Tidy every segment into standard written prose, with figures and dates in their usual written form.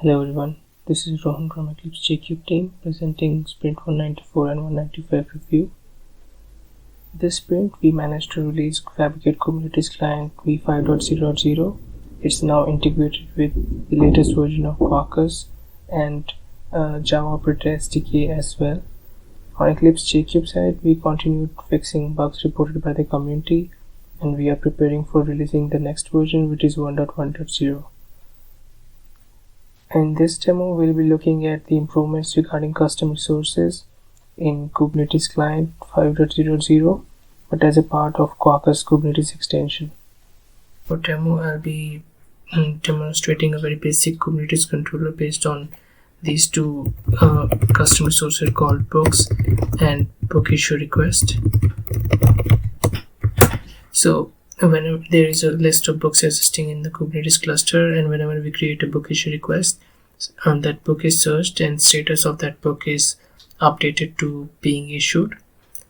Hello everyone, this is Rohan from Eclipse JCube team presenting Sprint 194 and 195 review. This sprint we managed to release Fabricate Kubernetes client v5.0.0. It's now integrated with the latest version of Quarkus and Java Operator SDK as well. On Eclipse JCube side, we continued fixing bugs reported by the community and we are preparing for releasing the next version, which is 1.1.0. In this demo, we'll be looking at the improvements regarding custom resources in Kubernetes Client 5.0.0, but as a part of Quarkus Kubernetes extension. For demo, I'll be demonstrating a very basic Kubernetes controller based on these two custom resources called books and book issue request. So whenever there is a list of books existing in the Kubernetes cluster, and whenever we create a book issue request, that book is searched and status of that book is updated to being issued.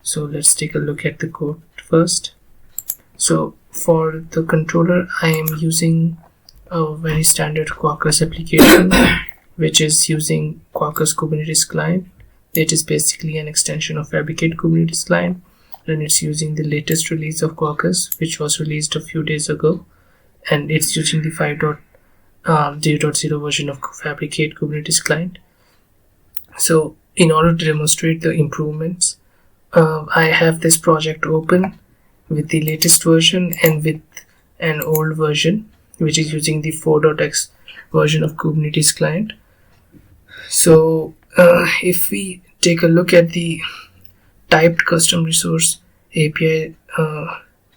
So let's take a look at the code first. So for the controller, I am using a very standard Quarkus application which is using Quarkus Kubernetes client. It is basically an extension of Fabricate Kubernetes client, and it's using the latest release of Quarkus, which was released a few days ago, and it's using the 5.0.0 version of Fabricate Kubernetes client. So in order to demonstrate the improvements, I have this project open with the latest version and with an old version which is using the 4.x version of Kubernetes client. So if we take a look at the typed custom resource API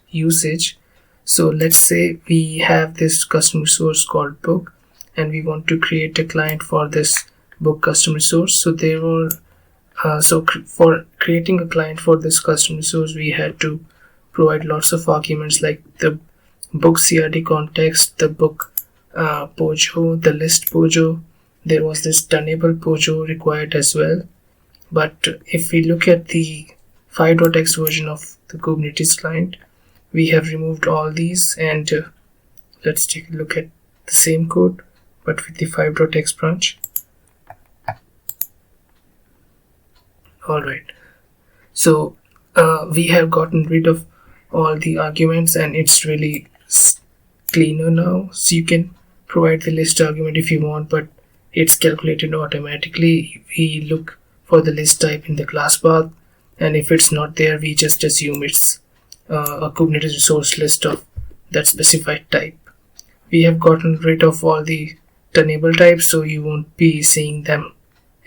usage, so let's say we have this custom resource called book and we want to create a client for this book custom resource. So there were for creating a client for this custom resource, we had to provide lots of arguments like the book CRD context, the book POJO, the list POJO. There was this Tunnable POJO required as well. But if we look at the 5.x version of the Kubernetes client, we have removed all these, and let's take a look at the same code but with the 5.x branch. Alright, so we have gotten rid of all the arguments and it's really cleaner now. So you can provide the list argument if you want, but it's calculated automatically. We look for the list type in the class path, and if it's not there, we just assume it's a Kubernetes resource list of that specified type. We have gotten rid of all the tunnable types, so you won't be seeing them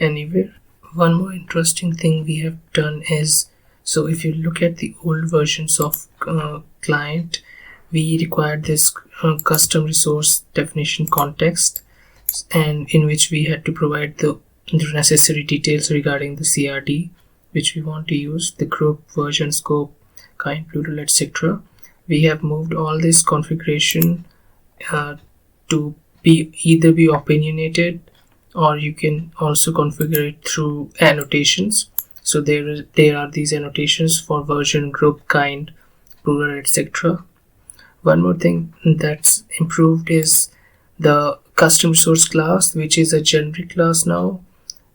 anywhere. One more interesting thing we have done is, so if you look at the old versions of client, we required this custom resource definition context, and in which we had to provide the necessary details regarding the CRD which we want to use, the group, version, scope, kind, plural, etc. We have moved all this configuration to either be opinionated, or you can also configure it through annotations. So there are these annotations for version, group, kind, plural, etc. One more thing that's improved is the custom resource class, which is a generic class now,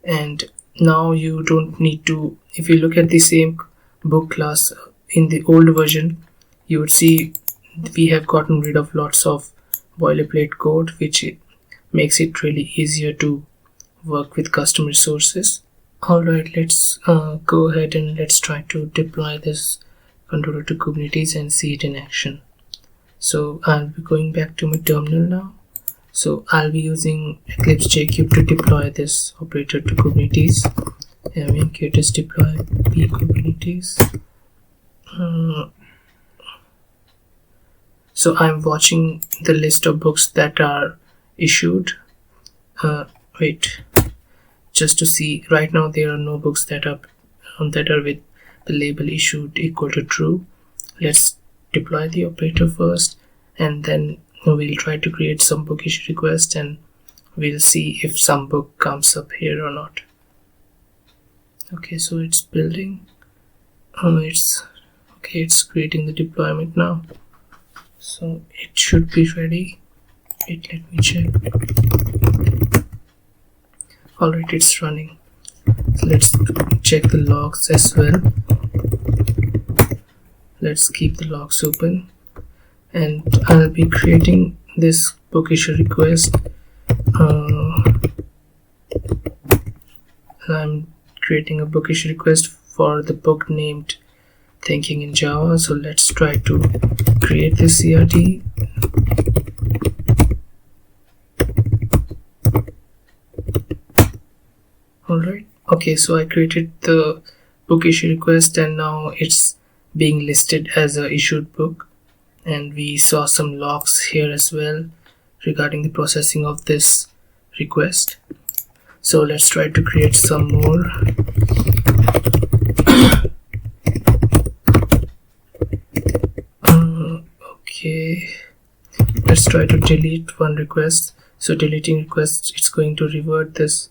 and now you don't need to, if you look at the same book class in the old version, you would see we have gotten rid of lots of boilerplate code, which makes it really easier to work with custom resources. Alright, let's go ahead and let's try to deploy this controller to Kubernetes and see it in action. So I'll be going back to my terminal now. So I'll be using Eclipse JCube to deploy this operator to Kubernetes. Mqts deploy p Kubernetes. So I'm watching the list of books that are issued. Just to see, right now there are no books that are with the label issued equal to true. Let's deploy the operator first, and then we'll try to create some book issue request and we'll see if some book comes up here or not. Okay, so it's building. It's creating the deployment now. So it should be ready. Wait, let me check. Alright, it's running. So let's check the logs as well. Let's keep the logs open, and I'll be creating this book issue request. I'm creating a book issue request for the book named Thinking in Java. So let's try to create this CRT. Alright, okay, so I created the book issue request, and now it's being listed as a issued book, and we saw some logs here as well regarding the processing of this request. So let's try to create some more. Okay, let's try to delete one request. So deleting requests, it's going to revert this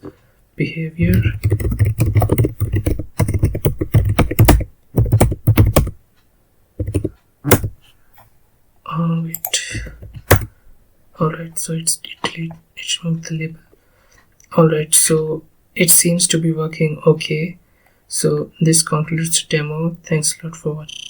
behavior. Wait. Alright, so it's delete, it removed the label. Alright, so it seems to be working okay. So this concludes the demo. Thanks a lot for watching.